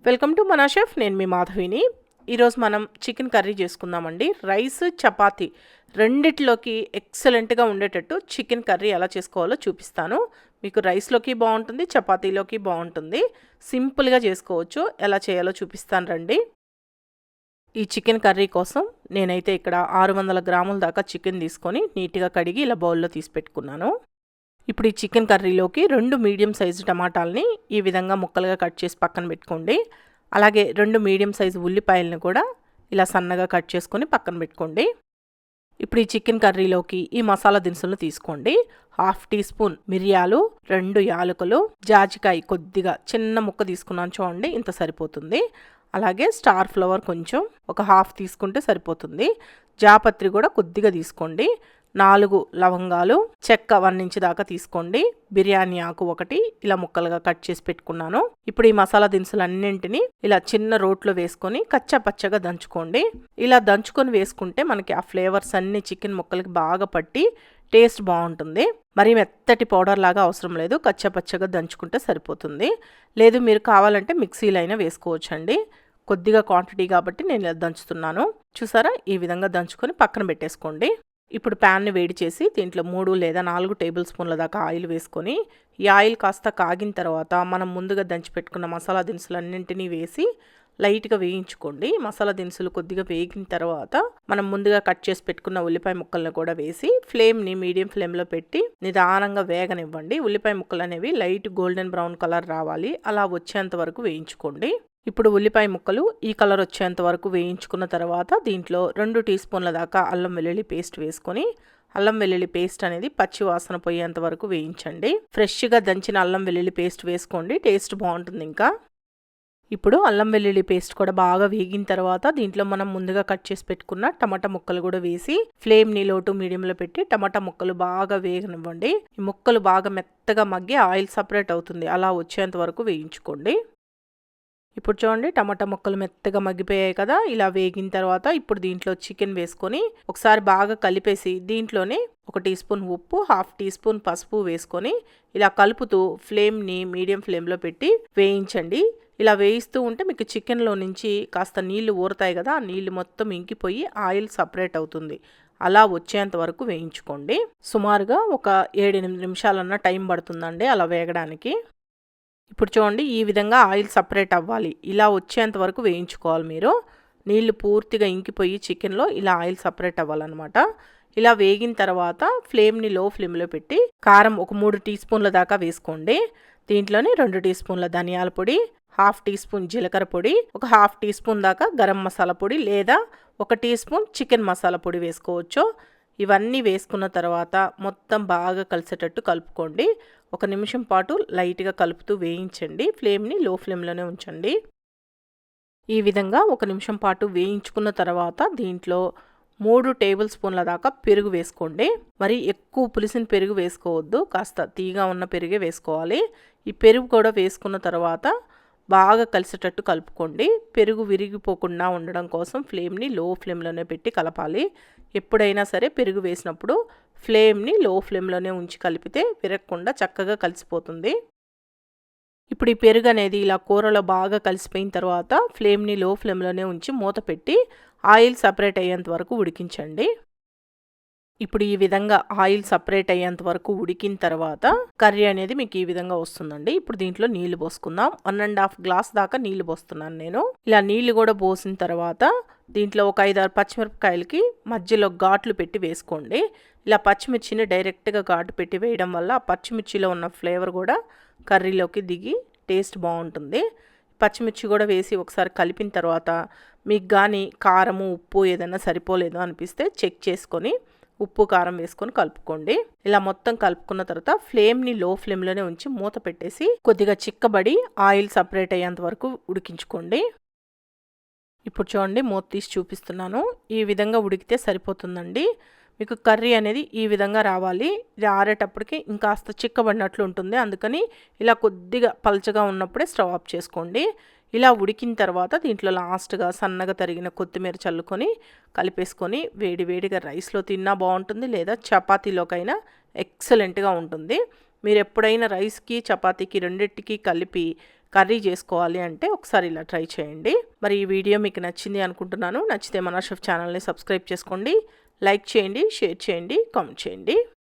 Welcome to మనా chef. నేను మీ మాధవిని. ఈరోజు మనం చికెన్ కర్రీ చేసుకుందామండి. రైస్ చపాతీ రెండిట్లోకి ఎక్సలెంట్గా ఉండేటట్టు చికెన్ కర్రీ ఎలా చేసుకోవాలో చూపిస్తాను. మీకు రైస్లోకి బాగుంటుంది, చపాతీలోకి బాగుంటుంది. సింపుల్గా చేసుకోవచ్చు. ఎలా చేయాలో చూపిస్తాను రండి. ఈ చికెన్ కర్రీ కోసం నేనైతే ఇక్కడ 600 గ్రాముల దాకా చికెన్ తీసుకొని నీట్గా కడిగి ఇలా బౌల్లో తీసి పెట్టుకున్నాను. ఇప్పుడు ఈ చికెన్ కర్రీలోకి 2 మీడియం సైజు టమాటాలని ఈ విధంగా ముక్కలుగా కట్ చేసి పక్కన పెట్టుకోండి. అలాగే 2 మీడియం సైజు ఉల్లిపాయలను కూడా ఇలా సన్నగా కట్ చేసుకొని పక్కన పెట్టుకోండి. ఇప్పుడు ఈ చికెన్ కర్రీలోకి ఈ మసాలా దినుసులను తీసుకోండి. 1/2 టీ స్పూన్ మిరియాలు, 2 యాలకులు, జాజికాయ కొద్దిగా చిన్న ముక్క తీసుకున్నాను చూడండి, ఇంత సరిపోతుంది. అలాగే స్టార్ ఫ్లవర్ కొంచెం ఒక 1/2 తీసుకుంటే సరిపోతుంది. జాపత్రి కూడా కొద్దిగా తీసుకోండి. 4 లవంగాలు, చెక్క 1 ఇంచ్ దాకా తీసుకోండి. బిర్యానీ ఆకు 1 ఇలా ముక్కలుగా కట్ చేసి పెట్టుకున్నాను. ఇప్పుడు ఈ మసాలా దినుసులన్నింటినీ ఇలా చిన్న రోట్లో వేసుకొని కచ్చా పచ్చగా దంచుకోండి. ఇలా దంచుకొని వేసుకుంటే మనకి ఆ ఫ్లేవర్స్ అన్ని చికెన్ ముక్కలకి బాగా పట్టి టేస్ట్ బాగుంటుంది. మరి మెత్తటి పౌడర్ లాగా అవసరం లేదు, కచ్చా పచ్చగా దంచుకుంటే సరిపోతుంది. లేదు మీరు కావాలంటే మిక్సీలో అయినా వేసుకోవచ్చండి. కొద్దిగా క్వాంటిటీ కాబట్టి నేను ఇలా దంచుతున్నాను. చూసారా, ఈ విధంగా దంచుకొని పక్కన పెట్టేసుకోండి. ఇప్పుడు ప్యాన్ని వేడి చేసి దీంట్లో 3 లేదా 4 టేబుల్ స్పూన్ల దాకా ఆయిల్ వేసుకొని ఈ ఆయిల్ కాస్త కాగిన తర్వాత మనం ముందుగా దంచి పెట్టుకున్న మసాలా దినుసులన్నింటినీ వేసి లైట్గా వేయించుకోండి. మసాలా దినుసులు కొద్దిగా వేగిన తర్వాత మనం ముందుగా కట్ చేసి పెట్టుకున్న ఉల్లిపాయ ముక్కలను కూడా వేసి ఫ్లేమ్ని మీడియం ఫ్లేమ్లో పెట్టి నిదానంగా వేగనివ్వండి. ఉల్లిపాయ ముక్కలు అనేవి లైట్ గోల్డెన్ బ్రౌన్ కలర్ రావాలి, అలా వచ్చేంత వరకు వేయించుకోండి. ఇప్పుడు ఉల్లిపాయ ముక్కలు ఈ కలర్ వచ్చేంత వరకు వేయించుకున్న తర్వాత దీంట్లో 2 టీ స్పూన్ల దాకా అల్లం వెల్లుల్లి పేస్ట్ వేసుకొని అల్లం వెల్లుల్లి పేస్ట్ అనేది పచ్చి వాసన పోయేంత వరకు వేయించండి. ఫ్రెష్గా దంచిన అల్లం వెల్లుల్లి పేస్ట్ వేసుకోండి, టేస్ట్ బాగుంటుంది. ఇంకా ఇప్పుడు అల్లం వెల్లుల్లి పేస్ట్ కూడా బాగా వేగిన తర్వాత దీంట్లో మనం ముందుగా కట్ చేసి పెట్టుకున్న టమాటా ముక్కలు కూడా వేసి ఫ్లేమ్ని లో టు మీడియంలో పెట్టి టమాటా ముక్కలు బాగా వేగనివ్వండి. ఈ ముక్కలు బాగా మెత్తగా మగ్గి ఆయిల్ సపరేట్ అవుతుంది, అలా వచ్చేంత వరకు వేయించుకోండి. ఇప్పుడు చూడండి, టమాటా ముక్కలు మెత్తగా మగ్గిపోయాయి కదా. ఇలా వేగిన తర్వాత ఇప్పుడు దీంట్లో చికెన్ వేసుకొని ఒకసారి బాగా కలిపేసి దీంట్లోనే 1 టీ స్పూన్ ఉప్పు, 1/2 టీ స్పూన్ పసుపు వేసుకొని ఇలా కలుపుతూ ఫ్లేమ్ని మీడియం ఫ్లేమ్లో పెట్టి వేయించండి. ఇలా వేయిస్తూ ఉంటే మీకు చికెన్లో నుంచి కాస్త నీళ్లు ఊరుతాయి కదా, ఆ నీళ్లు మొత్తం ఇంకిపోయి ఆయిల్ సపరేట్ అవుతుంది. అలా వచ్చేంత వరకు వేయించుకోండి. సుమారుగా ఒక 7-8 నిమిషాలన్నా టైం పడుతుందండి అలా వేగడానికి. ఇప్పుడు చూడండి, ఈ విధంగా ఆయిల్ సపరేట్ అవ్వాలి, ఇలా వచ్చేంత వరకు వేయించుకోవాలి మీరు. నీళ్లు పూర్తిగా ఇంకిపోయి చికెన్లో ఇలా ఆయిల్ సపరేట్ అవ్వాలన్నమాట. ఇలా వేగిన తర్వాత ఫ్లేమ్ని లో ఫ్లేమ్లో పెట్టి కారం ఒక 3 టీ స్పూన్ల దాకా వేసుకోండి. దీంట్లోనే 2 టీ స్పూన్ల ధనియాల పొడి, 1/2 టీ స్పూన్ జీలకర్ర పొడి, ఒక 1/2 టీ స్పూన్ దాకా గరం మసాలా పొడి లేదా 1 టీ స్పూన్ చికెన్ మసాలా పొడి వేసుకోవచ్చు. ఇవన్నీ వేసుకున్న తర్వాత మొత్తం బాగా కలిసేటట్టు కలుపుకోండి. 1 నిమిషం పాటు లైట్గా కలుపుతూ వేయించండి. ఫ్లేమ్ని లో ఫ్లేమ్లోనే ఉంచండి. ఈ విధంగా 1 నిమిషం పాటు వేయించుకున్న తర్వాత దీంట్లో 3 టేబుల్ స్పూన్ల దాకా పెరుగు వేసుకోండి. మరి ఎక్కువ పులిసిన పెరుగు వేసుకోవద్దు, కాస్త తీగా ఉన్న పెరుగే వేసుకోవాలి. ఈ పెరుగు కూడా వేసుకున్న తర్వాత బాగా కలిసేటట్టు కలుపుకోండి. పెరుగు విరిగిపోకుండా ఉండడం కోసం ఫ్లేమ్ని లో ఫ్లేమ్లోనే పెట్టి కలపాలి. ఎప్పుడైనా సరే పెరుగు వేసినప్పుడు ఫ్లేమ్ని లో ఫ్లేమ్లోనే ఉంచి కలిపితే విరగకుండా చక్కగా కలిసిపోతుంది. ఇప్పుడు ఈ పెరుగు అనేది ఇలా కూరలో బాగా కలిసిపోయిన తర్వాత ఫ్లేమ్ని లో ఫ్లేమ్లోనే ఉంచి మూత పెట్టి ఆయిల్ సపరేట్ అయ్యేంత వరకు ఉడికించండి. ఇప్పుడు ఈ విధంగా ఆయిల్ సపరేట్ అయ్యేంత వరకు ఉడికిన తర్వాత కర్రీ అనేది మీకు ఈ విధంగా వస్తుందండి. ఇప్పుడు దీంట్లో నీళ్లు పోసుకుందాం. 1.5 గ్లాస్ దాకా నీళ్లు పోస్తున్నాను నేను. ఇలా నీళ్లు కూడా పోసిన తర్వాత దీంట్లో ఒక 5-6 పచ్చిమిరపకాయలకి మధ్యలో ఘాట్లు పెట్టి వేసుకోండి. ఇలా పచ్చిమిర్చిని డైరెక్ట్గా ఘాటు పెట్టి వేయడం వల్ల ఆ పచ్చిమిర్చిలో ఉన్న ఫ్లేవర్ కూడా కర్రీలోకి దిగి టేస్ట్ బాగుంటుంది. పచ్చిమిర్చి కూడా వేసి ఒకసారి కలిపిన తర్వాత మీకు కానీ కారము ఉప్పు ఏదైనా సరిపోలేదు అనిపిస్తే చెక్ చేసుకొని ఉప్పు కారం వేసుకొని కలుపుకోండి. ఇలా మొత్తం కలుపుకున్న తర్వాత ఫ్లేమ్ని లో ఫ్లేమ్లోనే ఉంచి మూత పెట్టేసి కొద్దిగా చిక్కబడి ఆయిల్ సపరేట్ అయ్యేంత వరకు ఉడికించుకోండి. ఇప్పుడు చూడండి, మూత తీసి చూపిస్తున్నాను. ఈ విధంగా ఉడికితే సరిపోతుందండి. మీకు కర్రీ అనేది ఈ విధంగా రావాలి. ఇది ఆరేటప్పటికి ఇంకాస్త చిక్కబడినట్లు ఉంటుంది, అందుకని ఇలా కొద్దిగా పల్చగా ఉన్నప్పుడే స్టవ్ ఆఫ్ చేసుకోండి. ఇలా ఉడికిన తర్వాత దీంట్లో లాస్ట్గా సన్నగా తరిగిన కొత్తిమీర చల్లుకొని కలిపేసుకొని వేడివేడిగా రైస్లో తిన్నా బాగుంటుంది, లేదా చపాతీలోకైనా ఎక్సలెంట్గా ఉంటుంది. మీరు ఎప్పుడైనా రైస్కి చపాతీకి రెండింటికి కలిపి కర్రీ చేసుకోవాలి అంటే ఒకసారి ఇలా ట్రై చేయండి. మరి ఈ వీడియో మీకు నచ్చింది అనుకుంటున్నాను. నచ్చితే మన షెఫ్ ఛానల్ని సబ్స్క్రైబ్ చేసుకోండి, లైక్ చేయండి, షేర్ చేయండి, కామెంట్ చేయండి.